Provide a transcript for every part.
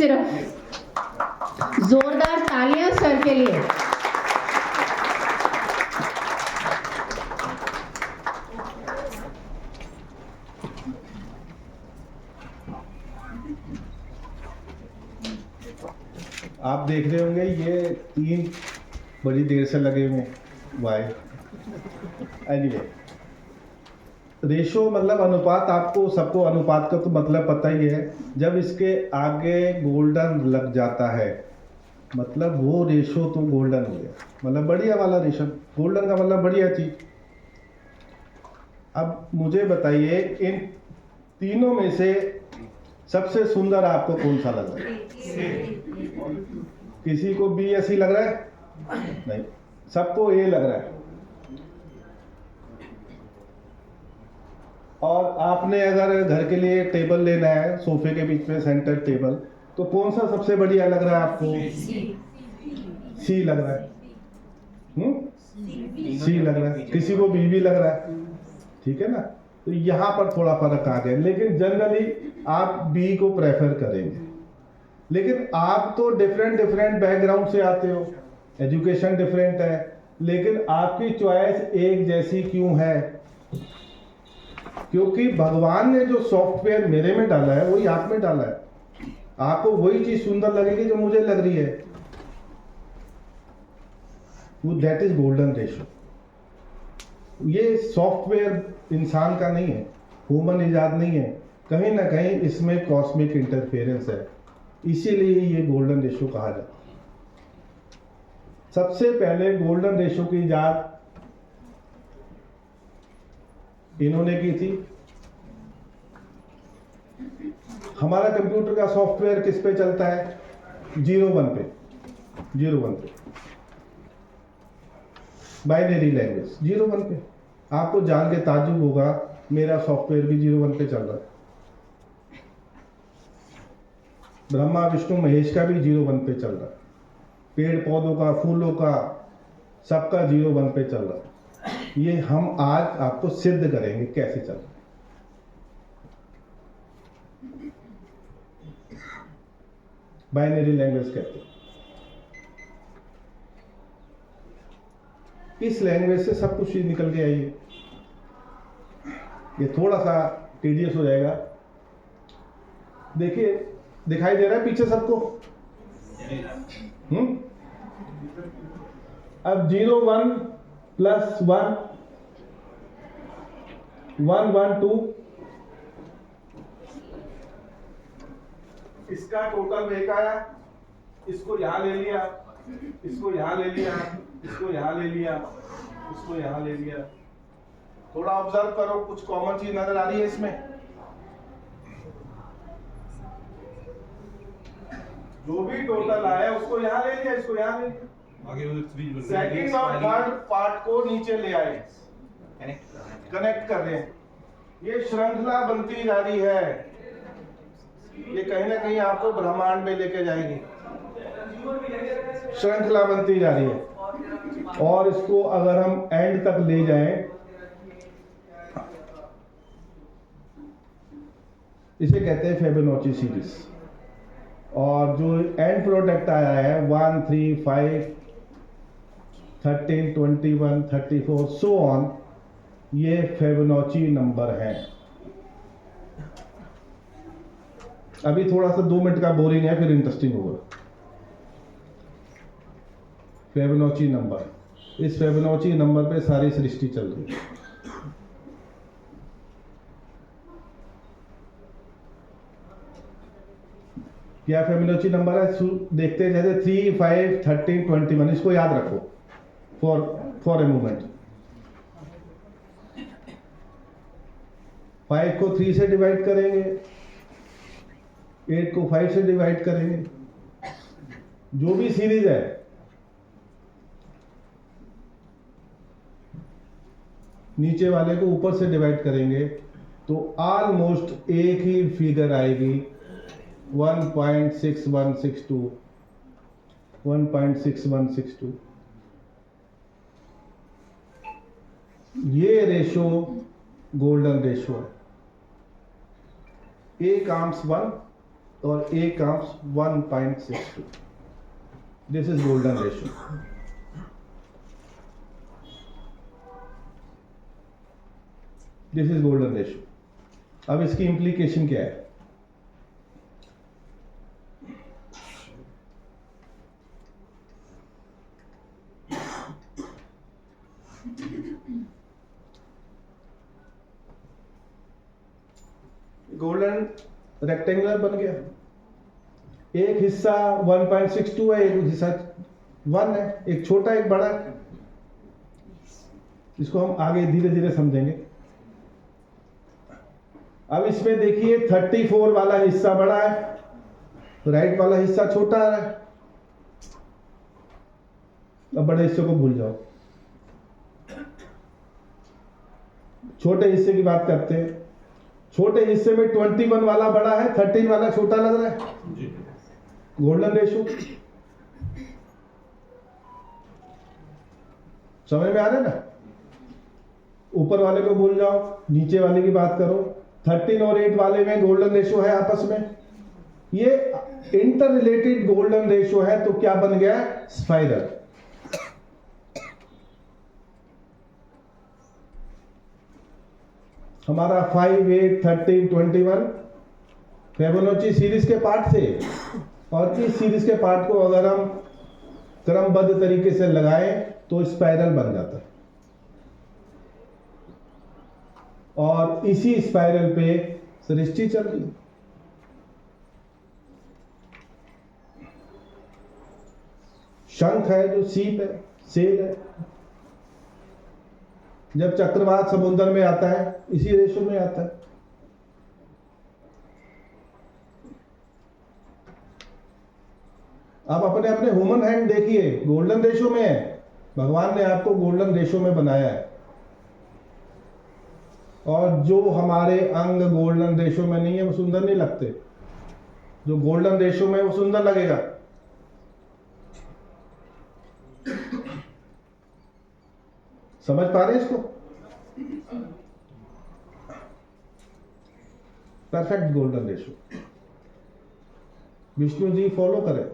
सिर्फ। जोरदार तालियां सर के लिए। आप देख रहे होंगे ये 3 बड़ी देर से लगे हुए हैं। वाई एनीवे, रेशो मतलब अनुपात, आपको सबको अनुपात का तो मतलब पता ही है। जब इसके आगे गोल्डन लग जाता है मतलब वो रेशो तो गोल्डन हो गया, मतलब बढ़िया वाला रेशो। गोल्डन का मतलब बढ़िया चीज। अब मुझे बताइए इन तीनों में से सबसे सुंदर आपको कौन सा लग रहा है? किसी को बी या सी लग रहा है? नहीं, सबको ए लग रहा है। और आपने अगर घर के लिए टेबल लेना है, सोफे के बीच में सेंटर टेबल, तो कौन सा सबसे बढ़िया लग रहा है आपको? सी लग रहा है। सी लग रहा है, किसी को बी भी लग रहा है, ठीक है ना। तो यहां पर थोड़ा फर्क आ गया, लेकिन जनरली आप बी को प्रेफर करेंगे। लेकिन आप तो डिफरेंट बैकग्राउंड से आते हो, एजुकेशन डिफरेंट है, लेकिन आपकी चॉइस एक जैसी क्यों है? क्योंकि भगवान ने जो सॉफ्टवेयर मेरे में डाला है वही आप में डाला है। आपको वही चीज सुंदर लगेगी जो मुझे लग रही है। That is golden ratio. ये सॉफ्टवेयर इंसान का नहीं है, ह्यूमन इजाद नहीं है, कहीं ना कहीं इसमें कॉस्मिक इंटरफेरेंस है, इसीलिए ये गोल्डन रेशो कहा जाता है। सबसे पहले गोल्डन रेशो की इजाद इन्होंने की थी। हमारा कंप्यूटर का सॉफ्टवेयर किस पे चलता है? 01 पे, 01 पे, बाइनरी लैंग्वेज 01 पे। आपको जान के ताज्जुब होगा मेरा सॉफ्टवेयर भी 01 पे चल रहा है। ब्रह्मा विष्णु महेश का भी 01 पे चल रहा है। पेड़ पौधों का, फूलों का, सबका 01 पे चल रहा है। ये हम आज आपको सिद्ध करेंगे कैसे चल रहा है। बाइनरी लैंग्वेज कहते हैं। इस लैंग्वेज से सब कुछ निकल के आई है। ये थोड़ा सा टीडियस हो जाएगा। देखिए, दिखाई दे रहा है पीछे सबको? अब 01 प्लस 1 1 1 2, इसका टोटल एक आया। इसको यहां ले लिया, इसको यहां ले लिया, इसको यहां ले लिया, इसको यहां ले लिया। थोड़ा ऑब्जर्व करो, कुछ कॉमन चीज नजर आ रही है इसमें? जो भी टोटल आया उसको यहां ले लिया, इसको यहां ले लिया। सेकंड और थर्ड पार्ट को नीचे ले आए, कनेक्ट कर रहे हैं। ये श्रृंखला बनती जा रही है। ये कहीं ना कहीं आपको ब्रह्मांड में लेके जाएगी। श्रृंखला बनती जा रही है। और इसको अगर हम एंड तक ले जाएं, इसे कहते हैं फिबोनाची सीरीज। और जो एंड प्रोडक्ट आया है 1 3 5 13 21 34 सो ऑन, ये फिबोनाची नंबर है। अभी थोड़ा सा 2 मिनट का बोरिंग है, फिर इंटरेस्टिंग होगा। फिबोनाची नंबर, इस फिबोनाची नंबर पे सारी सृष्टि चल रही है। क्या फिबोनाची नंबर है? देखते हैं, जैसे 3 5 13 21, इसको याद रखो फॉर ए मोमेंट। 5 को 3 से डिवाइड करेंगे, 8 को 5 से डिवाइड करेंगे। जो भी सीरीज है, नीचे वाले को ऊपर से डिवाइड करेंगे तो ऑलमोस्ट एक ही फिगर आएगी, 1.6162, 1.6162। ये रेशो गोल्डन रेशो है। एक आर्म्स 1, और A comes 1.62. This is golden ratio. This is golden ratio. अब इसकी इम्प्लीकेशन क्या है? गोल्डन रेक्टेंगुलर बन गया, एक हिस्सा 1.62 है, एक हिस्सा 1 है, एक छोटा एक बड़ा है। इसको हम आगे धीरे धीरे समझेंगे। अब इसमें देखिए 34 वाला हिस्सा बड़ा है, राइट वाला हिस्सा छोटा है। अब बड़े हिस्से को भूल जाओ, छोटे हिस्से की बात करते हैं। छोटे हिस्से में 21 वाला बड़ा है, 13 वाला छोटा लग रहा है। गोल्डन रेशो समझ में आ रहा है ना? ऊपर वाले को भूल जाओ, नीचे वाले की बात करो। 13 और 8 वाले में गोल्डन रेशो है आपस में, ये इंटर रिलेटेड गोल्डन रेशो है, तो क्या बन गया? स्पाइरल। हमारा 5, 8, 13, 21 फिबोनाची सीरीज के पार्ट थे, और इस सीरीज के पार्ट को अगर हम क्रमबद्ध तरीके से लगाएं तो स्पाइरल बन जाता है। और इसी स्पाइरल पे सृष्टि चल रही है। शंख है जो सीप है, सेल है। जब चक्रवात समुद्र में आता है, इसी रेशो में आता है। आप अपने अपने ह्यूमन हैंड देखिए, गोल्डन रेशो में है। भगवान ने आपको गोल्डन रेशो में बनाया है, और जो हमारे अंग गोल्डन रेशो में नहीं है वो सुंदर नहीं लगते। जो गोल्डन रेशो में है वो सुंदर लगेगा। समझ पा रहे हैं इसको? Perfect golden ratio. Vishnu ji follow करें,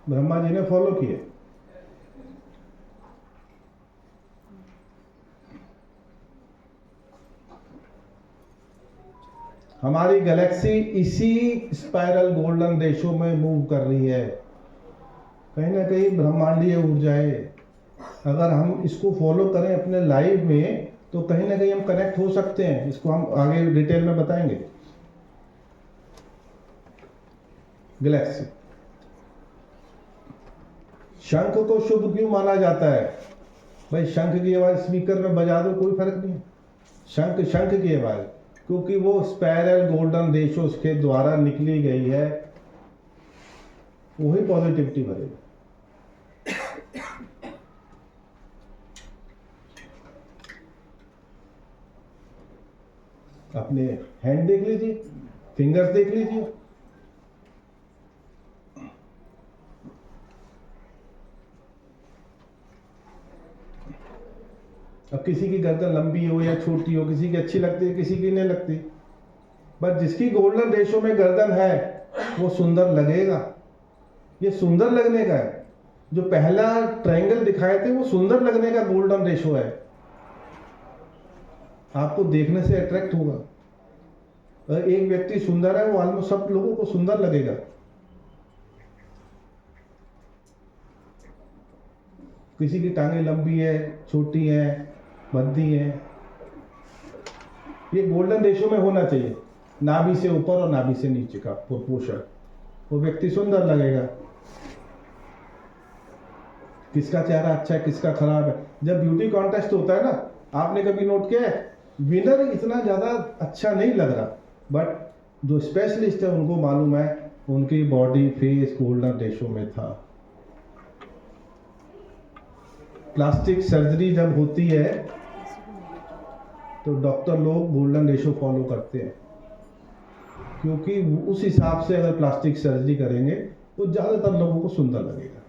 ब्रह्मा जी ने फॉलो किए। हमारी गैलेक्सी इसी स्पाइरल गोल्डन रेशो में मूव कर रही है। कहीं ना कहीं ब्रह्मांडीय ऊर्जाएं, अगर हम इसको फॉलो करें अपने लाइफ में, तो कहीं ना कहीं हम कनेक्ट हो सकते हैं। इसको हम आगे डिटेल में बताएंगे। गैलेक्सी, शंख को शुभ क्यों माना जाता है? भाई शंख की आवाज स्पीकर में बजा दो, कोई फर्क नहीं। शंख शंख की आवाज, क्योंकि वो स्पाइरल गोल्डन रेशो के द्वारा निकली गई है, वही पॉजिटिविटी भरेगी। अपने हैंड देख लीजिए, फिंगर्स देख लीजिए। अब किसी की गर्दन लंबी हो या छोटी हो, किसी की अच्छी लगती है, किसी की नहीं लगती। बस जिसकी गोल्डन रेशो में गर्दन है वो सुंदर लगेगा। ये सुंदर लगने का है। जो पहला ट्रायंगल दिखाए थे वो सुंदर लगने का गोल्डन रेशो है। आपको देखने से अट्रैक्ट होगा। अगर एक व्यक्ति सुंदर है, वो ऑलमोस्ट सब लोगों को सुंदर लगेगा। किसी की टांगे लंबी है, छोटी है, भद्दी है। ये गोल्डन रेशो में होना चाहिए। नाभि से ऊपर और नाभि से नीचे का प्रोपोर्शन, वो व्यक्ति सुंदर लगेगा। किसका चेहरा अच्छा है, किसका खराब है। जब ब्यूटी कॉन्टेस्ट होता है ना, आपने कभी नोट किया है, विनर इतना ज्यादा अच्छा नहीं लग रहा, बट जो स्पेशलिस्ट है उनको मालूम है उनकी बॉडी फेस गोल्डन रेशो में था। प्लास्टिक सर्जरी जब होती है तो डॉक्टर लोग गोल्डन रेशो फॉलो करते हैं, क्योंकि उस हिसाब से अगर प्लास्टिक सर्जरी करेंगे तो ज्यादातर लोगों को सुंदर लगेगा।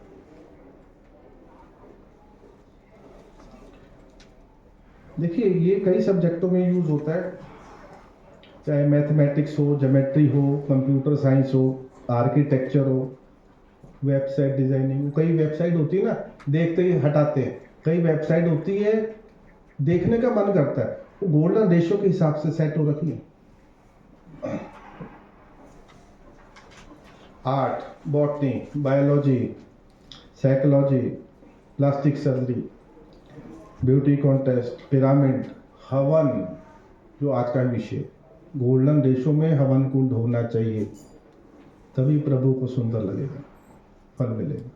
देखिए ये कई सब्जेक्टों में यूज होता है। चाहे मैथमेटिक्स हो, ज्योमेट्री हो, कंप्यूटर साइंस हो, आर्किटेक्चर हो, वेबसाइट डिजाइनिंग। कई वेबसाइट होती है ना, देखते ही हटाते हैं। कई वेबसाइट होती है देखने का मन करता है, वो गोल्डन रेशो के हिसाब से सेट हो रखी है। Art, botany, biology, psychology, plastic surgery, beauty contest, pyramid, हवन, जो आज का विषय, गोल्डन रेशो में हवन कुंड होना चाहिए, तभी प्रभु को सुंदर लगेगा, फल मिलेगा।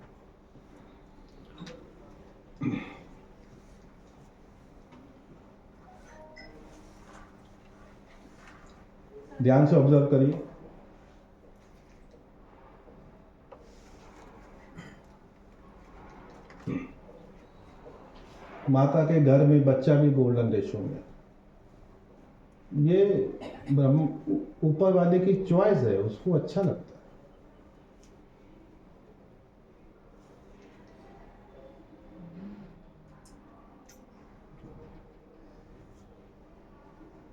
ध्यान से ऑब्जर्व करिए। माता के घर में बच्चा भी गोल्डन रेशो में। ये ब्रह्म ऊपर वाले की चॉइस है, उसको अच्छा लगता है।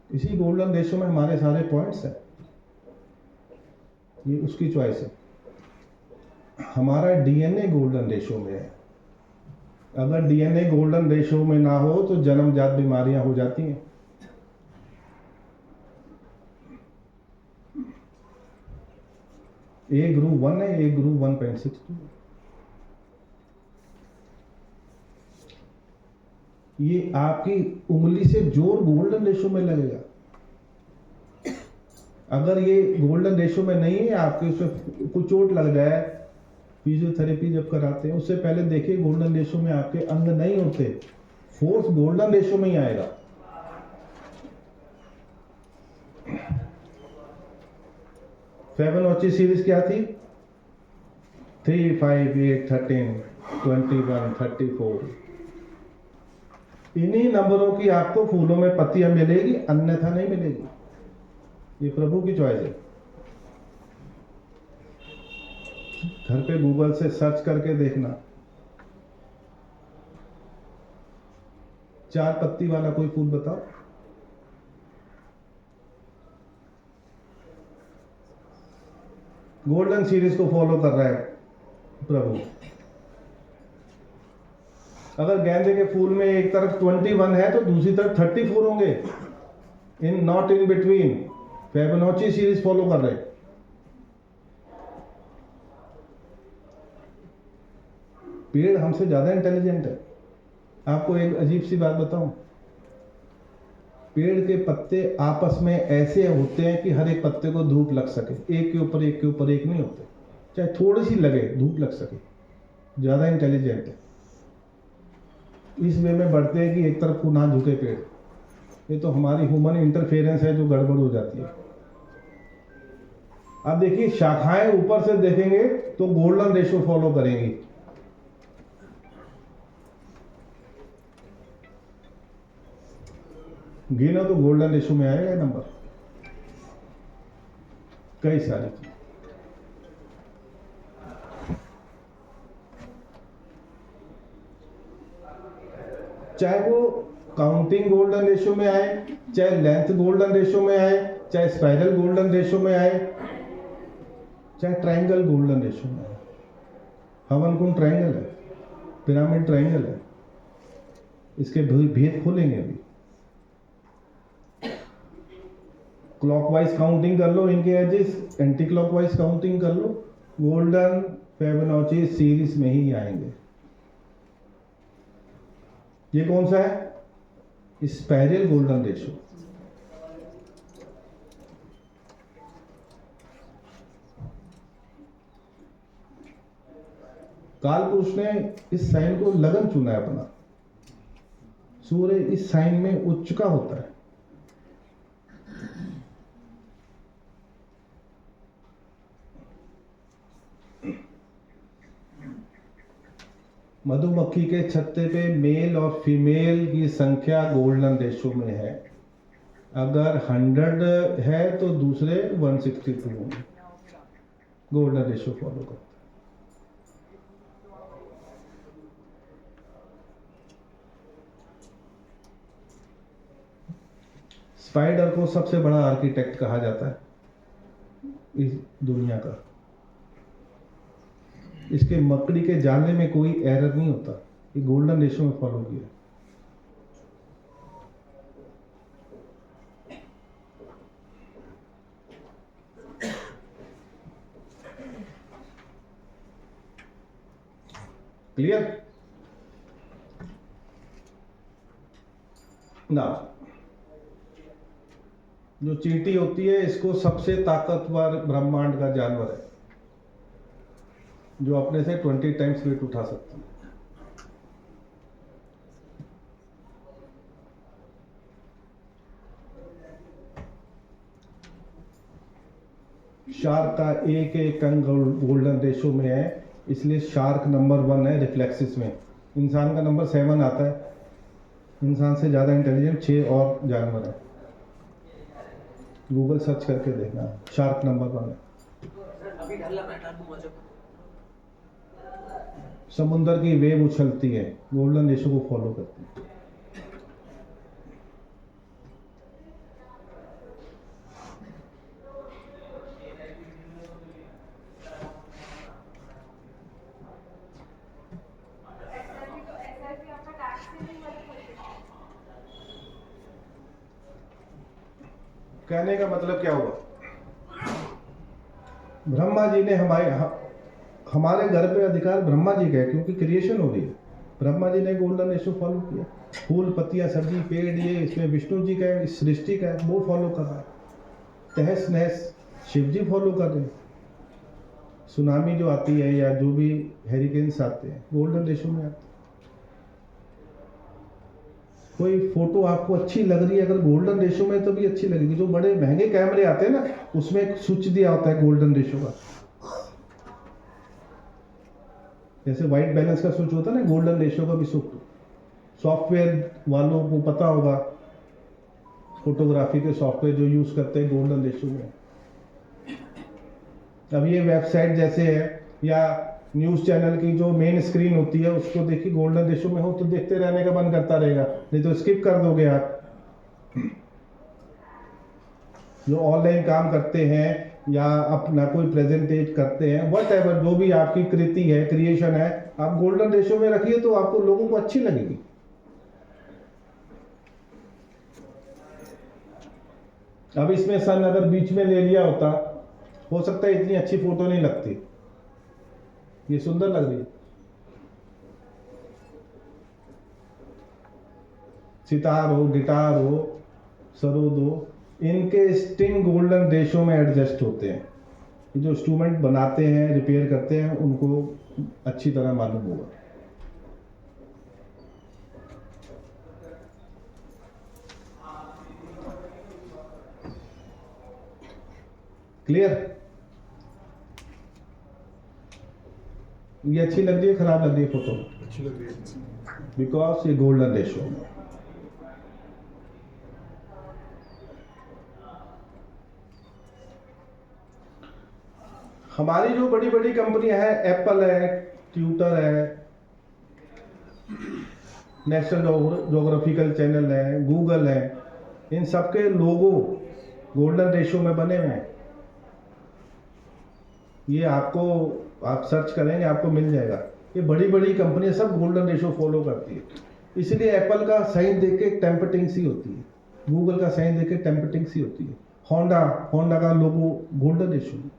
इसी गोल्डन रेशो में हमारे सारे पॉइंट्स हैं, ये उसकी चॉइस है। हमारा डीएनए गोल्डन रेशो में है। अगर डीएनए गोल्डन रेशो में ना हो तो जन्मजात बीमारियां हो जाती हैं। ए ग्रुप 1 है, ए ग्रुप 1.62। ये आपकी उंगली से जोर गोल्डन रेशो में लगेगा। अगर ये गोल्डन रेशो में नहीं है, आपके उसमें कुछ चोट लग जाए, फिजियोथेरेपी जब कराते हैं उससे पहले देखिए गोल्डन रेशो में आपके अंग नहीं होते, फोर्स गोल्डन रेशो में ही आएगा। फिबोनाची सीरीज क्या थी? 3, 5, 8, 13, 21, 34। इन्हीं नंबरों की आपको फूलों में पत्तियां मिलेगी, अन्यथा नहीं मिलेगी। ये प्रभु की चॉइस है। घर पे गूगल से सर्च करके देखना, 4 पत्ती वाला कोई फूल बताओ। गोल्डन सीरीज को फॉलो कर रहा है प्रभु। अगर गेंदे के फूल में एक तरफ 21 है तो दूसरी तरफ 34 होंगे, in not in between. Fibonacci series follow कर रहे हैं। पेड़ हमसे ज्यादा इंटेलिजेंट है। आपको एक अजीब सी बात बताऊं, पेड़ के पत्ते आपस में ऐसे होते हैं कि हर एक पत्ते को धूप लग सके, एक के ऊपर एक के ऊपर एक नहीं होते, चाहे थोड़ी सी लगे धूप लग सके। ज्यादा इंटेलिजेंट है, इस वे में बढ़ते हैं कि एक तरफ को ना झुके पेड़। ये तो हमारी ह्यूमन इंटरफेरेंस है जो गड़बड़ हो जाती है। अब देखिए, शाखाएं ऊपर से देखेंगे तो गोल्डन रेशो फॉलो करेंगी। गिनो तो गोल्डन रेशो में आएगा नंबर, कई सारी चीज। चाहे वो काउंटिंग गोल्डन रेशो में आए, चाहे लेंथ गोल्डन रेशो में आए, चाहे स्पाइरल गोल्डन रेशो में आए, चाहे ट्रायंगल गोल्डन रेशो में आए। हवन कुंड ट्रायंगल है, पिरामिड ट्रायंगल है, इसके भेद खोलेंगे अभी। क्लॉकवाइज काउंटिंग कर लो इनके एजेस, एंटी क्लॉकवाइज काउंटिंग कर लो, गोल्डन फिबोनाची सीरीज में ही आएंगे। ये कौन सा है? Spiral golden ratio. काल पुरुष ने इस साइन को लगन चुना है अपना। सूर्य इस साइन में उच्च का होता है। मधुमक्खी के छत्ते पे मेल और फीमेल की संख्या गोल्डन रेशो में है। अगर 100 है तो दूसरे 162 होंगे। गोल्डन रेशो फॉलो करते हैं। स्पाइडर को सबसे बड़ा आर्किटेक्ट कहा जाता है इस दुनिया का। इसके मकड़ी के जाले में कोई एरर नहीं होता, ये गोल्डन रेशो में फॉलो किया। क्लियर ना? जो चींटी होती है, इसको सबसे ताकतवर ब्रह्मांड का जानवर है, जो अपने से 20 टाइम्स वेट उठा सकती है। शार्क का एक एक अंग गोल्डन रेशो में है, इसलिए शार्क नंबर 1 है रिफ्लेक्सिस में। इंसान का नंबर 7 आता है। इंसान से ज़्यादा इंटेलिजेंट 6 और जानवर है। गूगल सर्च करके देखना, शार्क नंबर 1 है। समुंदर की वेव उछलती है, गोल्डन रेशो को फॉलो करती है। कहने का मतलब क्या हुआ? ब्रह्मा जी ने हमारे घर पे अधिकार ब्रह्मा जी का है, क्योंकि क्रिएशन हो रही है। ब्रह्मा जी ने गोल्डन रेशो फॉलो किया। फूल, पत्तियां, सब्जी, पेड़, ये इसमें विष्णु जी का है, इस सृष्टि का है, वो फॉलो कर रहा है। तहस नहस शिव जी फॉलो कर रहे हैं। सुनामी जो आती है या जो भी हेरिकेन्स आते हैं, गोल्डन रेशो में आते हैं। कोई फोटो आपको अच्छी लग रही है अगर गोल्डन रेशो में, तो भी अच्छी लगेगी। जो बड़े महंगे कैमरे आते हैं ना, उसमें एक स्विच दिया होता है गोल्डन रेशो का। जैसे व्हाइट बैलेंस का स्विच होता है ना, गोल्डन रेशो का भी स्विच। सॉफ्टवेयर वालों को पता होगा, फोटोग्राफी के सॉफ्टवेयर जो यूज करते हैं गोल्डन रेशो में। अब ये वेबसाइट जैसे है या न्यूज चैनल की जो मेन स्क्रीन होती है, उसको देखिए गोल्डन रेशो में हो तो देखते रहने का मन करता रहेगा, नहीं तो स्किप कर दोगे आप। जो ऑनलाइन काम करते हैं या अपना कोई प्रेजेंटेट करते हैं, वट एवर जो भी आपकी कृति है, क्रिएशन है, आप गोल्डन रेशो में रखिए तो आपको लोगों को अच्छी लगेगी। अब इसमें सन अगर बीच में ले लिया होता, हो सकता है इतनी अच्छी फोटो नहीं लगती। ये सुंदर लग रही है। सितार हो, गिटार हो, सरोद हो, इनके स्ट्रिंग गोल्डन रेशो में एडजस्ट होते हैं। जो इंस्ट्रूमेंट बनाते हैं, रिपेयर करते हैं, उनको अच्छी तरह मालूम होगा। क्लियर? ये अच्छी लग रही है, खराब लग रही है फोटो? अच्छी लग रही है। बिकॉज ये गोल्डन रेशो है। हमारी जो बड़ी बड़ी कंपनियां हैं, एप्पल है, ट्विटर है, नेशनल ज्योग्राफिकल चैनल है, गूगल है, इन सबके लोगो गोल्डन रेशो में बने हुए हैं। ये आपको, आप सर्च करेंगे आपको मिल जाएगा। ये बड़ी बड़ी कंपनियां सब गोल्डन रेशो फॉलो करती है। इसलिए एप्पल का साइन देख के टेम्पटिंग सी होती है, गूगल का साइन देख के टेम्पटिंग सी होती है। होंडा का लोगो गोल्डन रेशो है।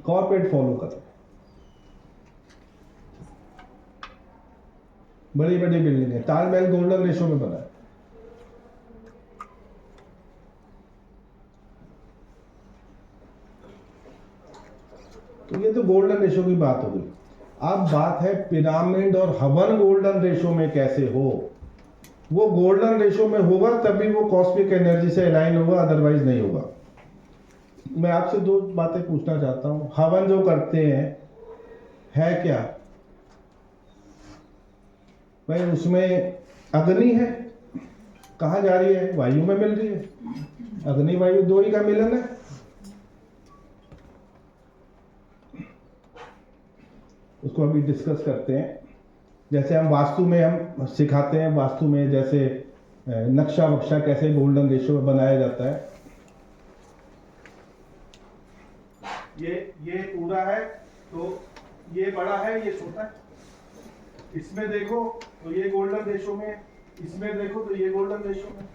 कॉर्पोरेट फॉलो कर, बड़ी बड़ी बिल्डिंग है। ताजमहल गोल्डन रेशो में बना है। तो ये तो गोल्डन रेशो की बात हो गई। अब बात है पिरामिड और हवन गोल्डन रेशो में कैसे हो। वो गोल्डन रेशो में होगा तभी वो कॉस्मिक एनर्जी से अलाइन होगा, अदरवाइज नहीं होगा। मैं आपसे दो बातें पूछना चाहता हूं। हवन जो करते हैं है क्या भाई? उसमें अग्नि है, कहाँ जा रही है? वायु में मिल रही है। अग्नि वायु दो ही का मिलन है। उसको अभी डिस्कस करते हैं। जैसे हम वास्तु में हम सिखाते हैं, वास्तु में जैसे नक्शा वक्शा कैसे गोल्डन रेशियो में बनाया जाता है। ये पूरा है तो ये बड़ा है, ये छोटा है। इसमें देखो तो ये गोल्डन रेशियो में, इसमें देखो तो ये गोल्डन रेशियो में।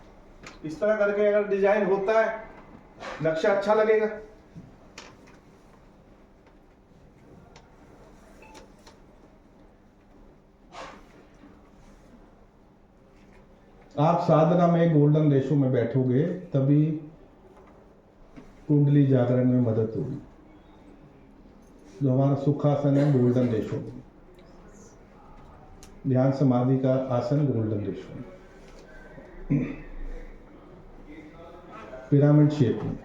इस तरह करके अगर डिजाइन होता है, नक्शा अच्छा लगेगा। आप साधना में गोल्डन रेशियो में बैठोगे तभी कुंडली जागरण में मदद होगी। जो हमारा सुखासन है गोल्डन रेशियो में, ध्यान समाधि का आसन गोल्डन रेशियो में, पिरामिड शेप में।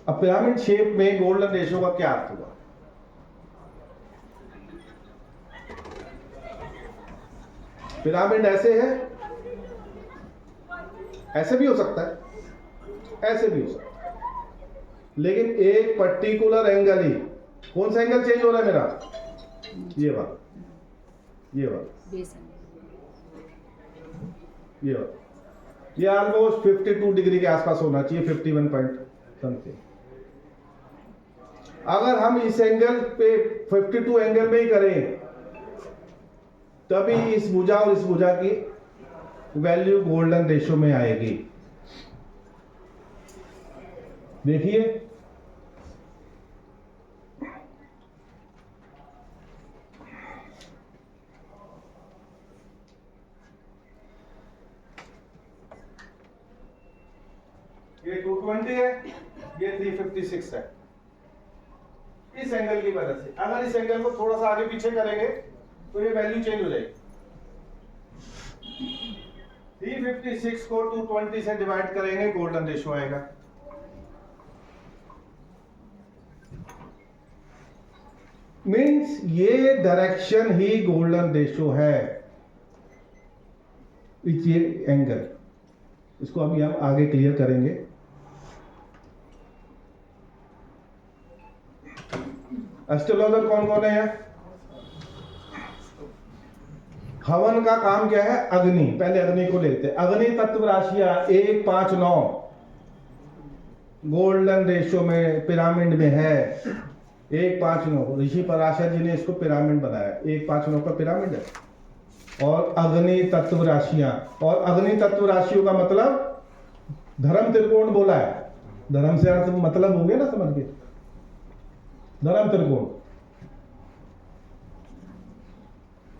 अब पिरामिड शेप में गोल्डन रेशियो का क्या अर्थ हुआ? पिरामिड ऐसे है, ऐसे भी हो सकता है, ऐसे भी हो सकता है, लेकिन एक पर्टिकुलर एंगल ही, कौन सा एंगल चेंज हो रहा है मेरा? ये वाला, ये वाला, ये वाला, ये ऑलमोस्ट 52 डिग्री के आसपास होना चाहिए, 51 पॉइंट समथिंग। अगर हम इस एंगल पे 52 एंगल में ही करें तभी इस भुजा और इस भुजा की वैल्यू गोल्डन रेशियो में आएगी। देखिए ये 220 है, ये 356 है। इस एंगल की वजह से अगर इस एंगल को थोड़ा सा आगे पीछे करेंगे तो ये वैल्यू चेंज हो जाएगी। 356 को 220 से डिवाइड करेंगे, गोल्डन रेशियो आएगा। मीन्स ये डायरेक्शन ही गोल्डन रेशियो है। ये एंगल, इसको अभी हम आगे क्लियर करेंगे। एस्ट्रोलॉजर कौन कौन है यहाँ? हवन का काम क्या है? अग्नि। पहले अग्नि को लेते हैं। अग्नि तत्व राशियां 1, 5, 9 गोल्डन रेशियो में पिरामिड में है। 1, 5, 9 ऋषि पराशर जी ने इसको पिरामिड बनाया। 1, 5, 9 का पिरामिड है। और अग्नि तत्व राशियां, और अग्नि तत्व राशियों का मतलब धर्म त्रिकोण बोला है। धर्म से अर्थ मतलब हो गया ना, समझ गए? धर्म त्रिकोण,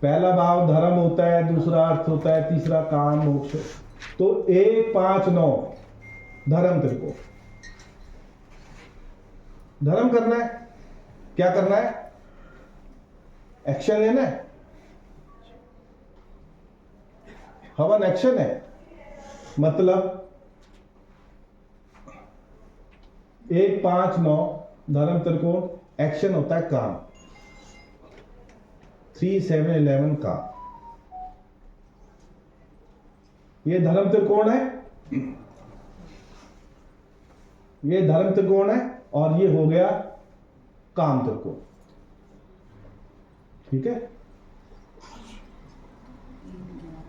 पहला भाव धर्म होता है, दूसरा अर्थ होता है, तीसरा काम मोक्ष। तो 1, 5, 9 धर्म त्रिकोण। धर्म करना है, क्या करना है? एक्शन लेना है। हवन एक्शन है, मतलब 1, 5, 9 धर्म त्रिकोण, एक्शन होता है काम। 3, 7, 11 का ये धर्म त्रिकोण है, ये धर्म त्रिकोण है, और ये हो गया काम त्रिकोण। ठीक है?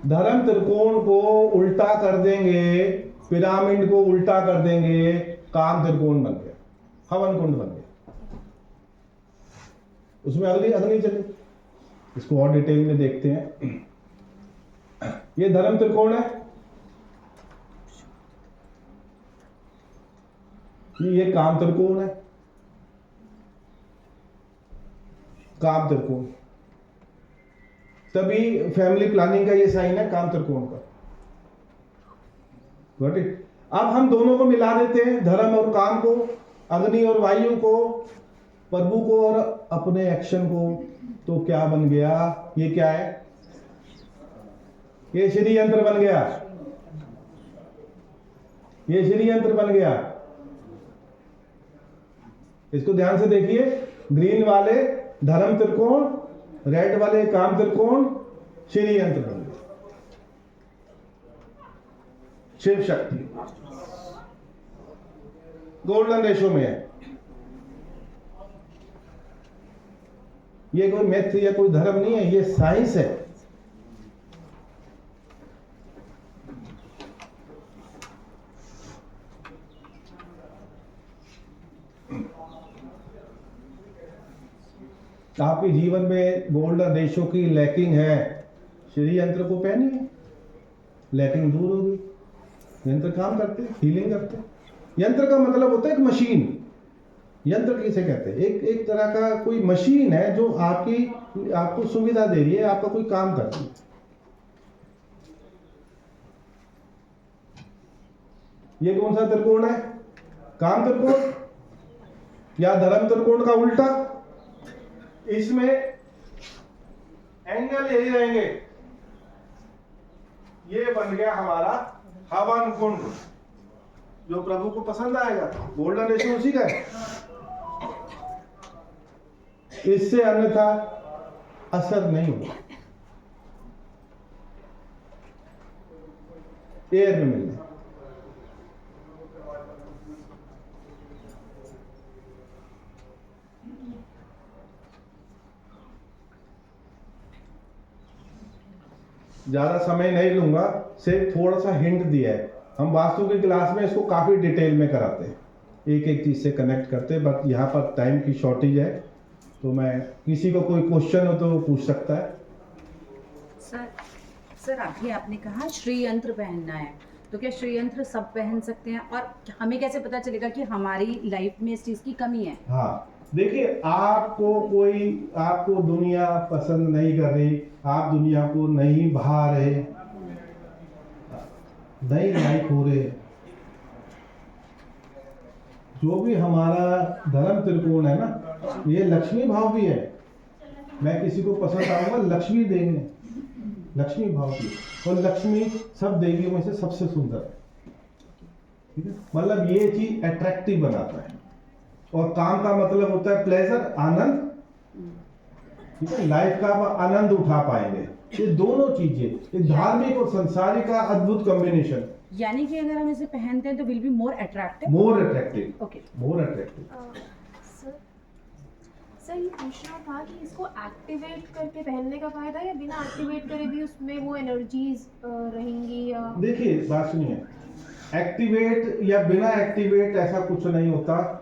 धर्म त्रिकोण को उल्टा कर देंगे, पिरामिड को उल्टा कर देंगे, काम त्रिकोण बन गया, हवन कुंड बन गया। उसमें अग्नि चली। इसको और डिटेल में देखते हैं। ये धर्म त्रिकोण है, ये काम त्रिकोण है, काम त्रिकोण। तभी फैमिली प्लानिंग का ये साइन है, काम त्रिकोण का। Got it? अब हम दोनों को मिला देते हैं, धर्म और काम को, अग्नि और वायु को, प्रभु को और अपने एक्शन को। तो क्या बन गया? ये क्या है? ये श्री यंत्र बन गया। ये श्री यंत्र बन गया। इसको ध्यान से देखिए। ग्रीन वाले धर्म त्रिकोण, रेड वाले काम त्रिकोण, श्री यंत्र बन गया। शिव शक्ति गोल्डन रेशियो में है। ये कोई मैथ या कोई धर्म नहीं है, ये साइंस है। आपके जीवन में गोल्डन रेशो की लैकिंग है, श्री यंत्र को पहनिए, लैकिंग दूर होगी। यंत्र काम करते हैं, हीलिंग करते हैं। यंत्र का मतलब होता है एक मशीन। यंत्र किसे कहते हैं? एक तरह का कोई मशीन है जो आपको सुविधा दे रही है, आपका कोई काम करती है। ये कौन सा त्रिकोण है? काम त्रिकोण या धर्म त्रिकोण का उल्टा। इसमें एंगल यही रहेंगे। ये बन गया हमारा हवन कुंड, जो प्रभु को पसंद आएगा। गोल्डन रेशो उसी का है। इससे अन्यथा असर नहीं होगा। एयर में मिलना। ज्यादा समय नहीं लूंगा, सिर्फ थोड़ा सा हिंट दिया है। हम वास्तु की क्लास में इसको काफी डिटेल में कराते हैं, एक एक चीज से कनेक्ट करते हैं, बट यहाँ पर टाइम की शॉर्टेज है, तो मैं किसी को कोई क्वेश्चन हो तो वो पूछ सकता है। सर अभी आपने कहा श्री यंत्र पहनना है, तो क्या श्री यंत्र सब पहन सकते हैं? और हमें कैसे पता चलेगा कि हमारी लाइफ में इस चीज़ की कमी है? हाँ देखिए, आपको दुनिया पसंद नहीं कर रही, आप दुनिया को नहीं भा रहे, नहीं लाइक हो रहे, जो भी हमारा धर्म त्रिकोण है ना, ये लक्ष्मी भाव भी है। मैं किसी को पसंद आऊंगा, लक्ष्मी देंगे, लक्ष्मी भाव की, और लक्ष्मी सब देवियों में से सबसे सुंदर है। ठीक है, मतलब ये चीज अट्रैक्टिव बनाता है। और काम का मतलब होता है प्लेजर, आनंद। ठीक है, लाइफ का आप आनंद उठा पाएंगे। ये दोनों चीजें, ये धार्मिक और संसारिक का अद्भुत कॉम्बिनेशन। यानी कि अगर हम इसे पहनते हैं तो will be more attractive. More attractive. Okay, more attractive. Sir ये पूछना था कि इसको एक्टिवेट करके पहनने का फायदा है या बिना एक्टिवेट करे भी उसमें वो एनर्जीज रहेंगी? या देखिए बात सुनिए, एक्टिवेट या बिना एक्टिवेट ऐसा कुछ नहीं होता।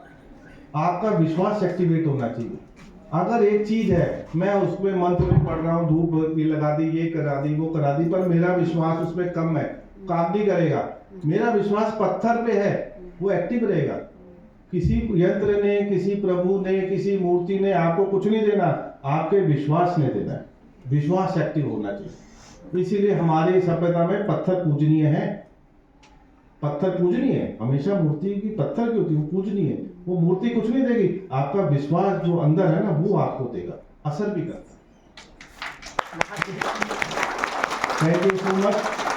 आपका विश्वास एक्टिवेट होना चाहिए। अगर एक चीज है, मैं उसमें मंत्र भी पढ़ रहा हूँ, धूप भी लगा दी, ये करा दी, वो करा दी, पर मेरा विश्वास उसमें कम है, काम नहीं करेगा। मेरा विश्वास पत्थर पे है, वो एक्टिव रहेगा। किसी यंत्र ने, किसी प्रभु ने, किसी मूर्ति ने आपको कुछ नहीं देना, आपके विश्वास ने देना है। विश्वास एक्टिव होना चाहिए। इसीलिए हमारी सभ्यता में पत्थर पूजनीय है। पत्थर पूजनीय है, हमेशा मूर्ति की पत्थर की होती है, वो पूजनीय है। वो मूर्ति कुछ नहीं देगी, आपका विश्वास जो अंदर है ना, वो आपको देगा, असर भी करता है। Thank you so much.